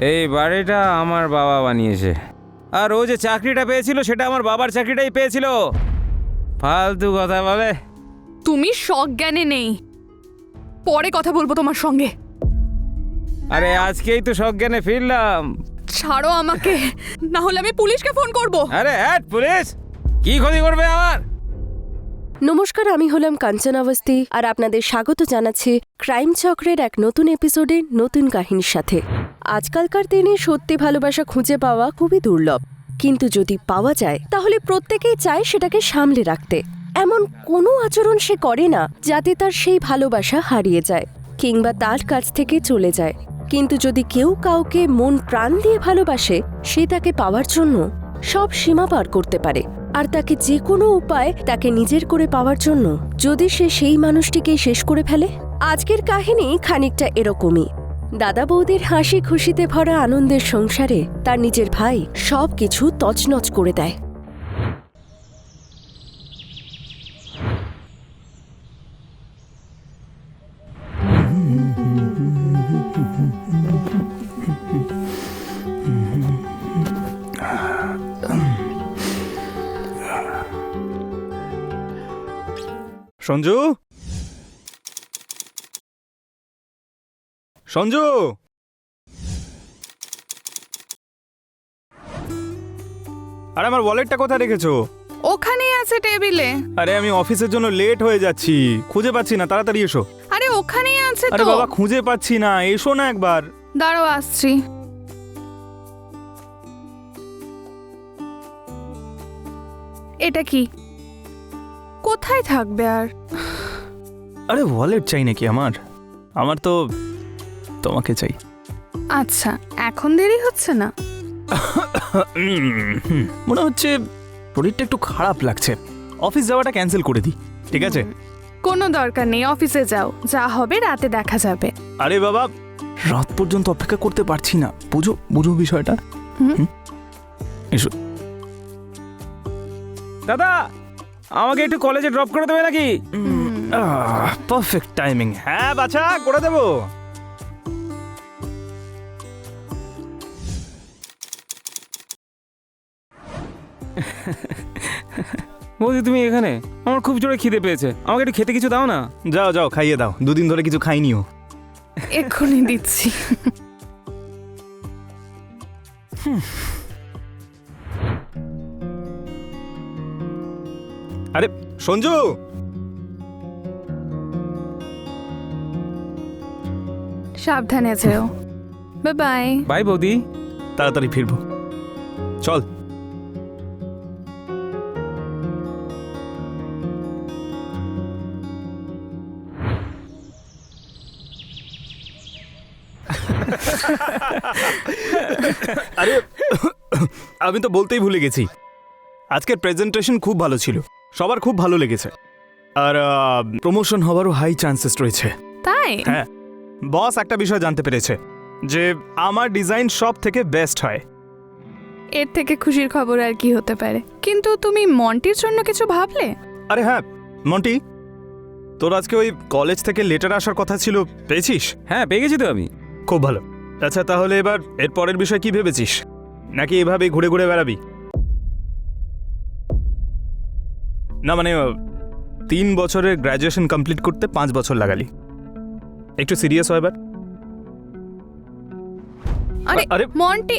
এই বাড়িটা আমার বাবা বানিয়েছে, আর ও যে চাকরিটা পেয়েছিল সেটা আমার বাবার চাকরিটাই পেয়েছিল। ফালতু কথা বলে। তুমি সজ্ঞানে নেই, পরে কথা বলবো তোমার সঙ্গে। আরে আজকেই তো সজ্ঞানে ফিরলাম। ছাড়ো আমাকে, না হলে আমি পুলিশকে ফোন করব। আরে হ্যাট, পুলিশ কি ক্ষতি করবে আমার? নমস্কার, আমি হলাম কাঞ্চন অবস্থি আর আপনাদের স্বাগত জানাচ্ছি ক্রাইম চক্রের এক নতুন এপিসোডে নতুন কাহিনীর সাথে। আজকালকার দিনে সত্যি ভালোবাসা খুঁজে পাওয়া খুবই দুর্লভ, কিন্তু যদি পাওয়া যায় তাহলে প্রত্যেকেই চায় সেটাকে সামলে রাখতে। এমন কোনো আচরণ সে করে না যাতে তার সেই ভালোবাসা হারিয়ে যায় কিংবা তার কাছ থেকে চলে যায়। কিন্তু যদি কেউ কাউকে মন প্রাণ দিয়ে ভালোবাসে, সে তাকে পাওয়ার জন্য সব সীমা পার করতে পারে, আর তাকে যে কোনো উপায় তাকে নিজের করে পাওয়ার জন্য যদি সে সেই মানুষটিকেই শেষ করে ফেলে। আজকের কাহিনী খানিকটা এরকমই। দাদা বৌদির হাসি খুশিতে ভরা আনন্দের সংসারে তার নিজের ভাই সব কিছু তছনছ করে দেয়। সঞ্জু, সঞ্জু, আরে আমার ওয়ালেটটা কোথায় রেখেছো? ওখানেই আছে টেবিলে। আরে আমি অফিসের জন্য লেট হয়ে যাচ্ছি, খুঁজে পাচ্ছি না, তাড়াতাড়ি এসো। আরে ওখানেই আছে আরে তো। বাবা খুঁজে পাচ্ছি না, এসো না একবার। দাঁড়াও, আসছি। এটা কি? কোথায় থাকবে আর? আরে ওয়ালেট চাই নাকি আমার? আমার তো তোমাকে চাই। আচ্ছা, এখন দেরি হচ্ছে না? মনে হচ্ছে শরীরটা একটু খারাপ লাগছে, অফিস যাওয়াটা ক্যান্সেল করে দিই, ঠিক আছে? কোনো দরকার নেই, অফিসে যাও, যা হবে রাতে দেখা যাবে। আরে বাবা, রাত পর্যন্ত অপেক্ষা করতে পারছি না, বুঝো বুঝো বিষয়টা। এসো। দাদা, আমাকে একটু কলেজে ড্রপ করে দেবে নাকি? Perfect timing. হ্যাঁ বাছা, করে দেবো। বৌদি তুমি এখানে? আমার খুব জোরে খিদে পেয়েছে, আমাকে একটু খেতে কিছু দাও না। যাও যাও, খাইয়ে দাও, দুদিন ধরে কিছু খাইনিও। এক্ষুনি দিচ্ছি। আরে সঞ্জু, সাবধানে যেও। Bye bye. বাই বৌদি। তাড়াতাড়ি ফিরবো, চল। আরে আমি তো বলতেই ভুলে গেছি, আজকের প্রেজেন্টেশন খুব ভালো ছিল, সবার খুব ভালো লেগেছে, আর প্রমোশন হওয়ারও হাই চান্সেস রয়েছে। তাই? হ্যাঁ, বস একটা বিষয় জানতে পেরেছে যে আমার ডিজাইন সব থেকে বেস্ট হয়। এর থেকে খুশির খবর আর কি হতে পারে? কিন্তু তুমি মন্টির জন্য কিছু ভাবলে? আরে হ্যাঁ মন্টি, তোর আজকে ওই কলেজ থেকে লেটার আসার কথা ছিল, পেয়েছিস? হ্যাঁ, পেয়ে গেছি তো আমি। খুব ভালো। আচ্ছা তাহলে এবার এর পরের বিষয় কি ভেবেছিস, নাকি এভাবে ঘুরে ঘুরে বেড়াবি? না মানে 3 বছরের গ্র্যাজুয়েশন কমপ্লিট করতে 5 বছর লাগালি, একটু সিরিয়াস হয় এবার। আরে আরে মন্টি,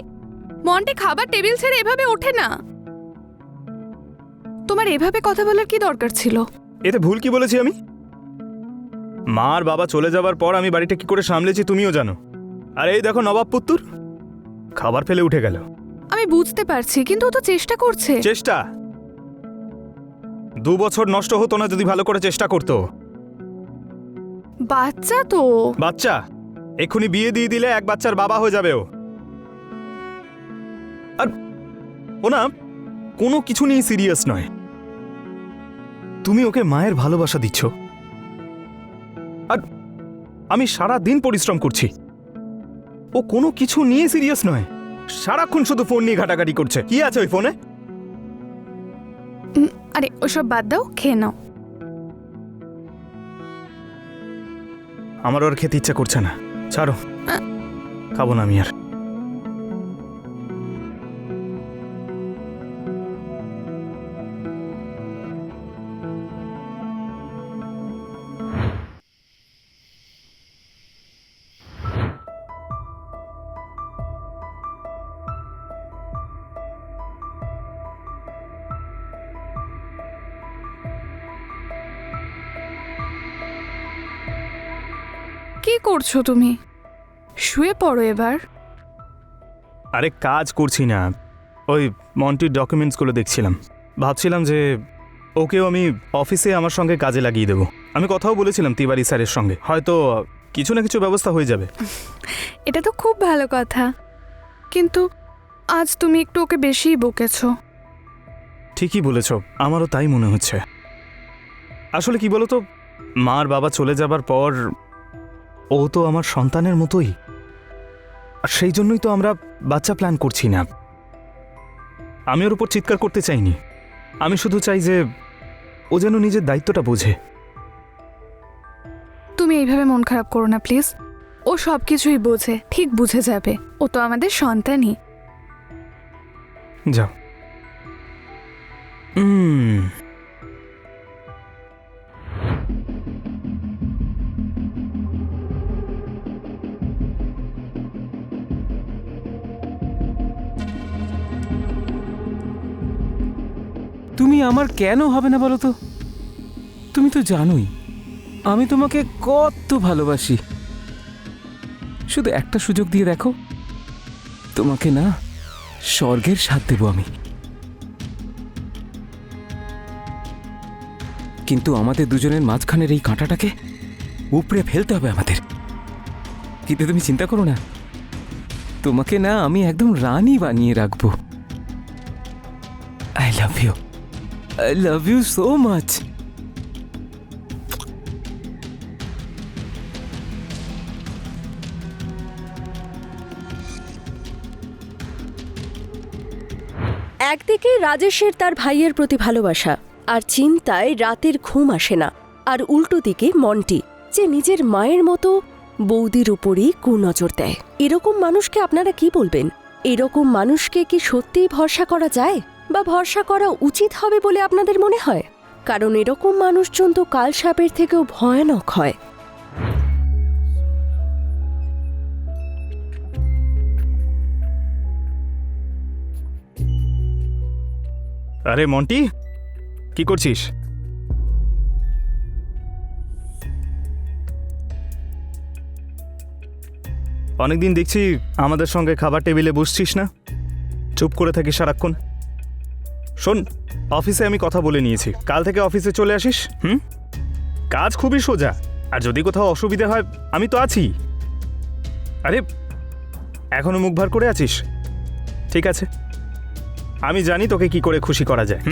মন্টি খাবার টেবিল ছেড়ে এভাবে ওঠে না। তোমার এভাবে কথা বলার কি দরকার ছিল? এতে ভুল কি বলেছি আমি? মা আর বাবা চলে যাবার পর আমি বাড়িটা কি করে সামলেছি তুমিও জানো। আর এই দেখো নবাব পুত্তুর খাবার ফেলে উঠে গেল। আমি বুঝতে পারছি, কিন্তু ও তো চেষ্টা করছে। চেষ্টা? 2 বছর নষ্ট হতো না যদি ভালো করে চেষ্টা করতো। বাচ্চা তো। বাচ্চা? এক্ষুনি বিয়ে দিয়ে দিলে এক বাচ্চার বাবা হয়ে যাবে ও। আর ও না কোনো কিছু নিয়ে সিরিয়াস নয়। তুমি ওকে মায়ের ভালোবাসা দিচ্ছ, আর আমি সারা দিন পরিশ্রম করছি, ও কোনো কিছু নিয়ে সিরিয়াস নয়, সারাক্ষণ শুধু ফোন নিয়ে ঘাটাঘাটি করছে। কি আছে ওই ফোনে? আরে ওসব বাদ দাও, খেয়ে নাও। আমার ওর খেতে ইচ্ছা করছে না, ছাড়ো, খাবো না আমি আর। কি করছো তুমি? শুয়ে পড়ো এবার। আরে কাজ করছি না, ওই মন্টির ডকুমেন্টসগুলো দেখছিলাম। ভাবছিলাম যে ওকেও আমি অফিসে আমার সঙ্গে কাজে লাগিয়ে দেবো। আমি কথাও বলেছিলাম তিওয়ারি স্যারের সঙ্গে, হয়তো কিছু না কিছু ব্যবস্থা হয়ে যাবে। এটা তো খুব ভালো কথা, কিন্তু আজ তুমি একটু ওকে বেশিই বকেছো। ঠিকই বলেছ, আমারও তাই মনে হচ্ছে। আসলে কি বলতো, মার বাবা চলে যাবার পর ও তো আমার সন্তানের মতোই, আর সেই জন্যই তো আমরা বাচ্চা প্ল্যান করছি না। আমি ওর উপর চিৎকার করতে চাইনি, আমি শুধু চাই যে ও যেন নিজের দায়িত্বটা বোঝে। তুমি এইভাবে মন খারাপ করো না প্লিজ। ও সব কিছুই বোঝে, ঠিক বুঝে যাবে। ও তো আমাদের সন্তানই। যাও। তুমি আমার কেন হবে না বলো তো? তুমি তো জানোই আমি তোমাকে কত ভালোবাসি। শুধু একটা সুযোগ দিয়ে দেখো, তোমাকে না স্বর্গের স্বাদ দেবো আমি। কিন্তু আমাদের দুজনের মাঝখানের এই কাঁটাটাকে উপড়ে ফেলতে হবে আমাদের। কিন্তু তুমি চিন্তা করো না, তোমাকে না আমি একদম রানী বানিয়ে রাখবো। I love you, I love you so much. একদিকে রাজেশের তার ভাইয়ের প্রতি ভালোবাসা আর চিন্তায় রাতের ঘুম আসে না, আর উল্টো দিকে মন্টি, যে নিজের মায়ের মতো বৌদির উপরই কুনজর দেয়। এরকম মানুষকে আপনারা কি বলবেন? এরকম মানুষকে কি সত্যিই ভরসা করা যায়, বা ভরসা করা উচিত হবে বলে আপনাদের মনে হয়? কারণ এরকম মানুষজন তো কালসাপের থেকেও ভয়ানক হয়। আরে মন্টি, কি করছিস? অনেকদিন দেখছি আমাদের সঙ্গে খাবার টেবিলে বসছিস না, চুপ করে থাকিস সারাক্ষণ। শোন, অফিসে আমি কথা বলে নিয়েছি, কাল থেকে অফিসে চলে আসিস। কাজ খুবই সোজা, আর যদি কোথাও অসুবিধা হয় আমি তো আছি। আরে এখনো মুখ ভার করে আছিস? ঠিক আছে, আমি জানি তোকে কি করে খুশি করা যায়।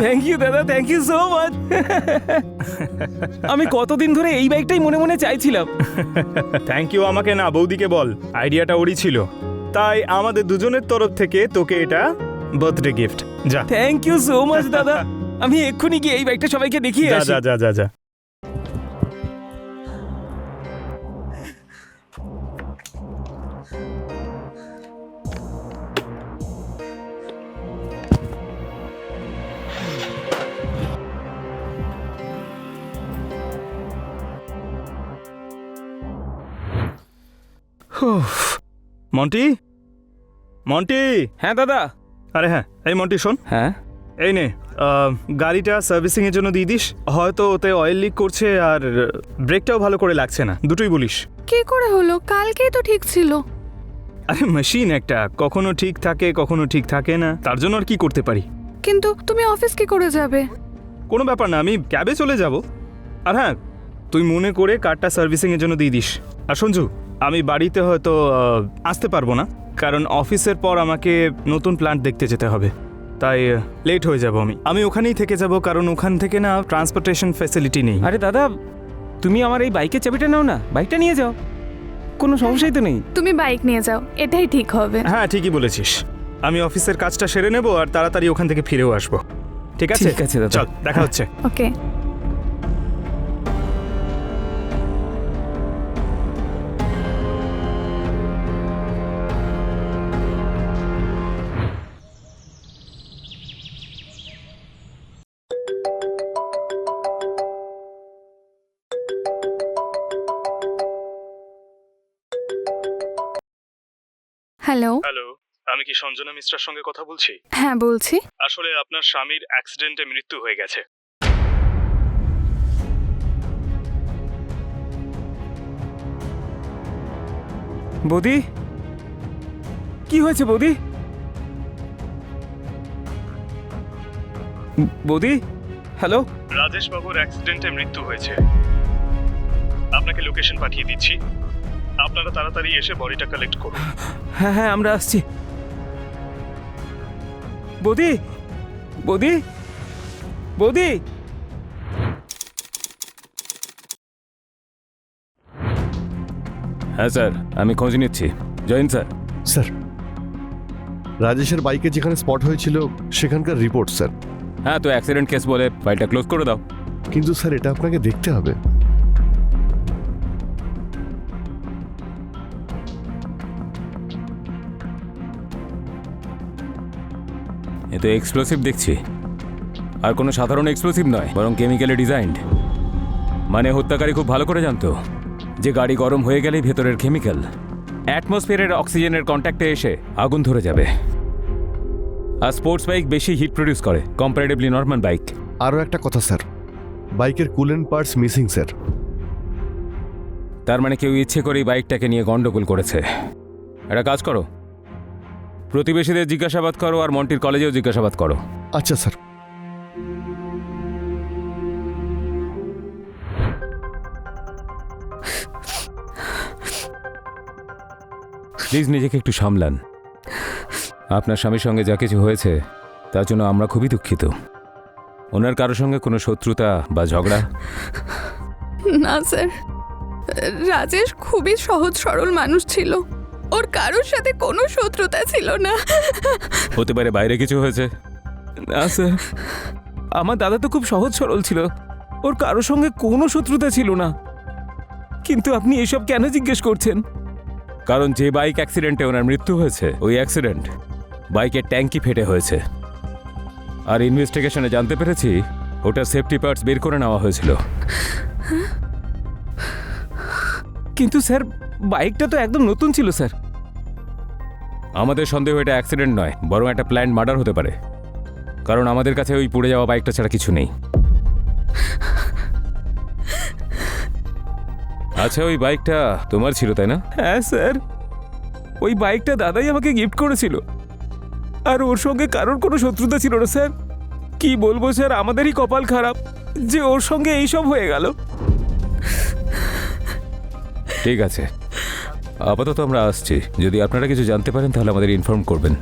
থ্যাংক ইউ দাদা, থ্যাংক ইউ সো মাচ। আমি কতদিন ধরে এই বাইকটাই মনে মনে চাইছিলাম। থ্যাংক ইউ আমাকে না, বৌদিকে বল, আইডিয়াটা ওরই ছিল। তাই আমাদের দুজনের তরফ থেকে তোকে এটা বার্থডে গিফট। যা। থ্যাংক ইউ সো মাচ দাদা। আমি এক্ষুনি গিয়ে এই বাইকটা সবাইকে দেখিয়ে যা আসি। যা যা যা যা। মন্টি, মন্টি। হ্যাঁ দাদা। আরে হ্যাঁ, এই মন্টি শোন। হ্যাঁ এই নে, গাড়িটা সার্ভিসিং এর জন্য দিয়ে দিস। হয়তো ওতে অয়েল লিক করছে আর ব্রেকটাও ভালো করে লাগছে না, দুটোই বলিস। কি করে হলো? কালকেই তো ঠিক ছিল। আরে মেশিন একটা, কখনো ঠিক থাকে কখনো ঠিক থাকে না, তার জন্য আর কি করতে পারি। কিন্তু তুমি অফিস কি করে যাবে? কোনো ব্যাপার না, আমি ক্যাবে চলে যাব। আর হ্যাঁ, তুই মনে করে কারটা সার্ভিসিং এর জন্য দিয়ে দিস। আর সঞ্জু, আমি বাড়িতে হয়তো আসতে পারবো না, কারণ অফিসের পর আমাকে নতুন প্ল্যান্ট দেখতে যেতে হবে, তাই লেট হয়ে যাব। আমি ওখানেই থেকে যাব, কারণ ওখান থেকে না ট্রান্সপোর্টেশন ফ্যাসিলিটি নেই। আরে দাদা, তুমি আমার এই বাইকের চাবিটা নাও না, বাইকটা নিয়ে যাও, কোনো সমস্যাই তো নেই। তুমি বাইক নিয়ে যাও, এটাই ঠিক হবে। হ্যাঁ ঠিকই বলেছিস, আমি অফিসের কাজটা সেরে নেব আর তাড়াতাড়ি ওখান থেকে ফিরেও আসবো। ঠিক আছে? ঠিক আছে দাদা। চল, দেখা হচ্ছে। ওকে। হ্যালো। হ্যালো, আমি কি সঞ্জনা মিশ্রার সঙ্গে কথা বলছি? হ্যাঁ বলছি। আসলে আপনার স্বামীর অ্যাক্সিডেন্টে মৃত্যু হয়ে গেছে। বৌদি, কি হয়েছে বৌদি? বৌদি, হ্যালো। রাজেশ বাবুর অ্যাক্সিডেন্টে মৃত্যু হয়েছে। আপনাকে লোকেশন পাঠিয়ে দিচ্ছি, আপনারা তাড়াতাড়ি এসে বডিটা কালেক্ট করুন। হ্যাঁ হ্যাঁ, আমরা আসছি। বৌদি, বৌদি, বৌদি। হ্যাঁ স্যার, আমি খোঁজ নিচ্ছি। Join sir. স্যার, রাজেশের বাইকে যেখানে স্পট হয়েছিল সেখানকার রিপোর্ট স্যার। হ্যাঁ, তো অ্যাক্সিডেন্ট কেস বলে ফাইলটা ক্লোজ করে দাও। কিন্তু স্যার এটা আপনাকে দেখতে হবে। এ তো এক্সপ্লোসিভ দেখছি, আর কোনো সাধারণ এক্সপ্লোসিভ নয়, বরং কেমিক্যালি ডিজাইনড। মানে হত্যাকারী খুব ভালো করে জানতো যে গাড়ি গরম হয়ে গেলেই ভেতরের কেমিক্যাল অ্যাটমসফিয়ারের অক্সিজেনের কন্ট্যাক্টে এসে আগুন ধরে যাবে। আর স্পোর্টস বাইক বেশি হিট প্রডিউস করে কম্পারেটিভলি নর্মাল বাইক। আরও একটা কথা স্যার, বাইকের কুলেন্ট পার্টস মিসিং স্যার। তার মানে কেউ ইচ্ছে করেই বাইকটাকে নিয়ে গন্ডগোল করেছে। একটা কাজ করো, প্রতিবেশীদের জিজ্ঞাসাবাদ করো আর মন্টির কলেজেও জিজ্ঞাসাবাদ করো। আচ্ছা স্যার। প্লিজ নিজেকে একটু সামলান। আপনার স্বামীর সঙ্গে যা কিছু হয়েছে তার জন্য আমরা খুবই দুঃখিত। ওনার কারোর সঙ্গে কোনো শত্রুতা বা ঝগড়া? না স্যার, রাজেশ খুবই সহজ সরল মানুষ ছিল, ওর কারোর সাথে কোনো শত্রুতা ছিল না। হতে পারে বাইরে কিছু হয়েছে। না স্যার, আমার দাদা তো খুব সহজ সরল ছিল, ওর কারোর সঙ্গে কোনো শত্রুতা ছিল না। কিন্তু আপনি এসব কেন জিজ্ঞেস করছেন? কারণ যে বাইক অ্যাক্সিডেন্টে ওনার মৃত্যু হয়েছে, ওই অ্যাক্সিডেন্ট বাইকের ট্যাঙ্কি ফেটে হয়েছে। আর ইনভেস্টিগেশনে জানতে পেরেছি ওটা সেফটি পার্টস বের করে নেওয়া হয়েছিল। কিন্তু স্যার, বাইকটা তো একদম নতুন ছিল স্যার। আমাদের সন্দেহ এটা অ্যাক্সিডেন্ট নয়, বরং একটা প্ল্যান্ড মার্ডার হতে পারে। কারণ আমাদের কাছে ওই পুড়ে যাওয়া বাইকটা ছাড়া কিছু নেই। আচ্ছা, ওই বাইকটা তোমার ছিল তাই না? হ্যাঁ স্যার, ওই বাইকটা দাদাই আমাকে গিফট করেছিল, আর ওর সঙ্গে কারোর কোনো শত্রুতা ছিল না স্যার। কি বলবো স্যার, আমাদেরই কপাল খারাপ যে ওর সঙ্গে এইসব হয়ে গেল। ঠিক আছে, আপাতত আমরা আসছি। যদি আপনারা কিছু জানতে পারেন তাহলে আমাদের ইনফর্ম করবেন।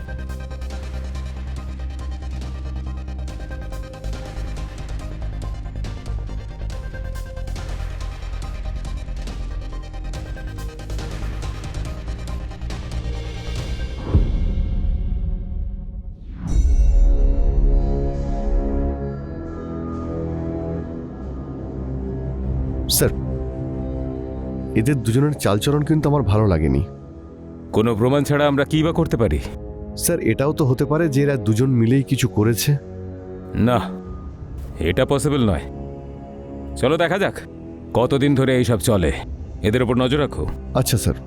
স্যার, এদের দুজনের চালচরণ কিন্তু আমার ভালো লাগেনি। কোনো প্রমাণ ছাড়া আমরা কী বা করতে পারি? স্যার, এটাও তো হতে পারে যে এরা দুজন মিলেই কিছু করেছে। না, এটা পসিবল নয়। চলো দেখা যাক কতদিন ধরে এইসব চলে, এদের উপর নজর রাখো। আচ্ছা স্যার।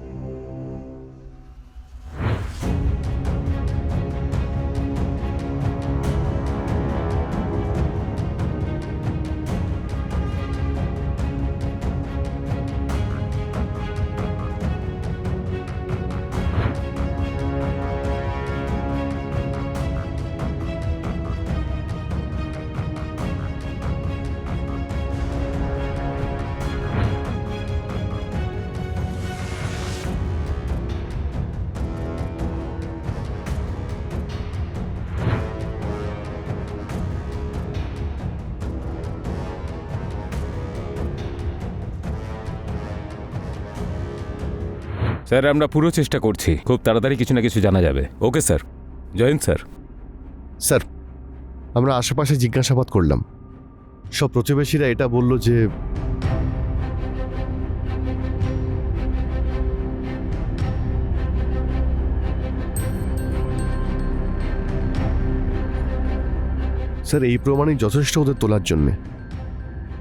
স্যার, আমরা পুরো চেষ্টা করছি, খুব তাড়াতাড়ি কিছু না কিছু জানা যাবে। Okay sir. Join sir. Sir, আমরা আশেপাশে জিজ্ঞাসাবাদ করলাম, সব প্রতিবেশীরা এটা বলল যে স্যার এই প্রমাণই যথেষ্ট ওদের তোলার জন্যে।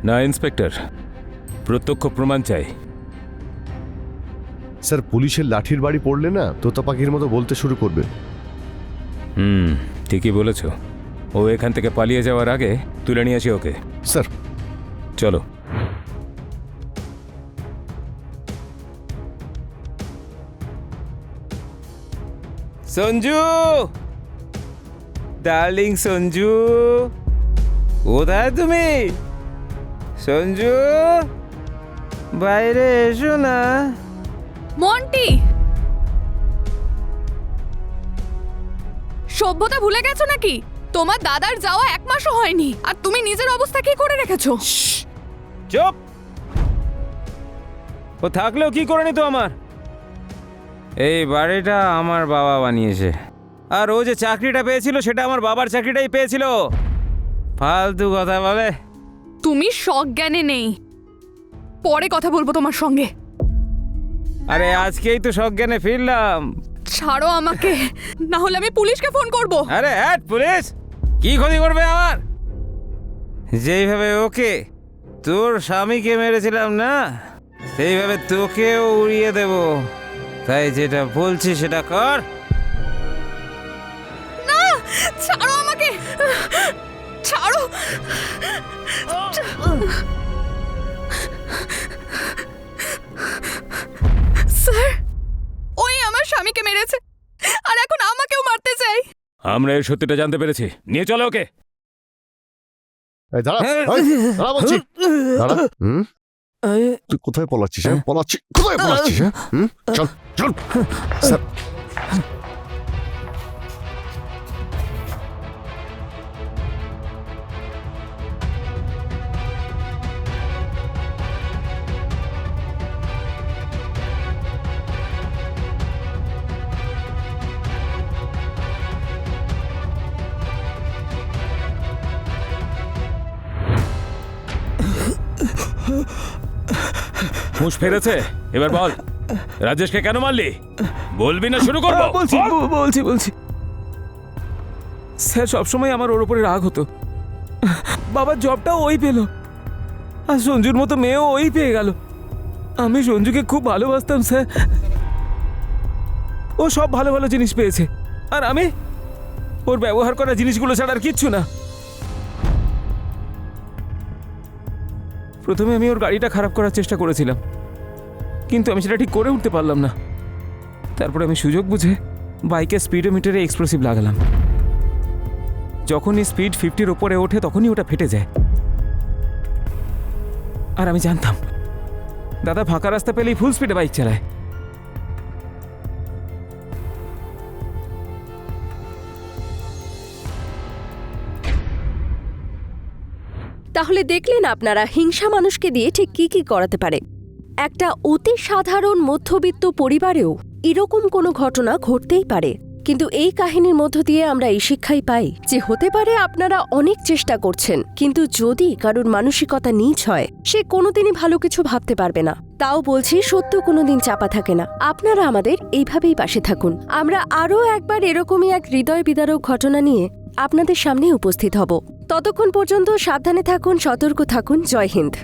না ইন্সপেক্টর, প্রত্যক্ষ প্রমাণ চাই। স্যার, পুলিশের লাঠির বাড়ি পড়লে না তোতা পাখির মতো বলতে শুরু করবে। ঠিকই বলেছ। ও এখান থেকে পালিয়ে যাওয়ার আগে তুলে নিয়ে আসি ওকে। স্যার চলো। সঞ্জু, ডার্লিং সঞ্জু, কোথায় তুমি? সঞ্জু, বাইরে এসো না। মন্টি, সভ্যতা ভুলে গেছো নাকি? তোমার দাদার যাওয়া 1 মাসও হয়নি আর তুমি নিজের অবস্থা কি করে রেখেছো? চুপ! ও থাকলেও কি করে নিত আমার? এই বাড়িটা আমার বাবা বানিয়েছে, আর ও যে চাকরিটা পেয়েছিল সেটা আমার বাবার চাকরিটাই পেয়েছিল। ফালতু কথা বলে। তুমি সজ্ঞানে নেই। পরে কথা বলবো তোমার সঙ্গে। আরে আজকেই তো সজ্ঞানে ফিরলাম। ছাড়ো আমাকে, না হলে আমি পুলিশকে ফোন করব। আরে হ্যাট, পুলিশ কি ক্ষতি করবে আমার? যেইভাবে ওকে তোর স্বামীকে মেরেছিলাম না, সেইভাবে তোকেও উড়িয়ে দেব। তাই যেটা বলছি সেটা কর। না, ছাড়ো আমাকে, ছাড়ো। স্যার, ওই আমার স্বামীকে মেরেছে আর এখন আমাকেও মারতে চাই। আমরা এর সত্যিটা জানতে পেরেছি। নিয়ে চলো ওকে। এই দাঁড়া, দাঁড়া বলছি, দাঁড়া। তুই কোথায় পলাচ্ছিস? হ্যাঁ পলাচ্ছিস, কোথায় পলাচ্ছিস? হ্যাঁ চল চল। স্যার হুঁশ ফেরেছে? এবার বল, রাজেশকে কেন মারলি? বলবি না শুরু করবো? বলছি। স্যার, সবসময় আমার ওর উপরে রাগ হতো। বাবার জবটাও ওই পেল, আর সঞ্জুর মতো মেয়েও ওই পেয়ে গেল। আমি সঞ্জুকে খুব ভালোবাসতাম স্যার। ও সব ভালো ভালো জিনিস পেয়েছে, আর আমি ওর ব্যবহার করা জিনিসগুলো ছাড়া আর কিচ্ছু না। প্রথমে আমি ওর গাড়িটা খারাপ করার চেষ্টা করেছিলাম, কিন্তু আমি সেটা ঠিক করে উঠতে পারলাম না। তারপরে আমি সুযোগ বুঝে বাইকের স্পিডোমিটারে এক্সপ্লোসিভ লাগালাম। যখনই স্পিড 50-র ওপরে ওঠে তখনই ওটা ফেটে যায়। আর আমি জানতাম দাদা ফাঁকা রাস্তা পেলেই ফুল স্পিডে বাইক চালায়। তাহলে দেখলেন আপনারা হিংসা মানুষকে দিয়ে ঠিক কি কি করাতে পারে। একটা অতি সাধারণ মধ্যবিত্ত পরিবারেও এরকম কোনো ঘটনা ঘটতেই পারে। কিন্তু এই কাহিনীর মধ্য দিয়ে আমরা এই শিক্ষাই পাই যে হতে পারে আপনারা অনেক চেষ্টা করছেন, কিন্তু যদি কারোর মানসিকতা নীচ হয় সে কোনোদিনই ভালো কিছু ভাবতে পারবে না। তাও বলছি, সত্য কোনোদিন চাপা থাকে না। আপনারা আমাদের এইভাবেই পাশে থাকুন। আমরা আরও একবার এরকমই এক হৃদয় বিদারক ঘটনা নিয়ে আপনাদের সামনে উপস্থিত হব। ততক্ষণ পর্যন্ত সাবধানে থাকুন, সতর্ক থাকুন। জয় হিন্দ।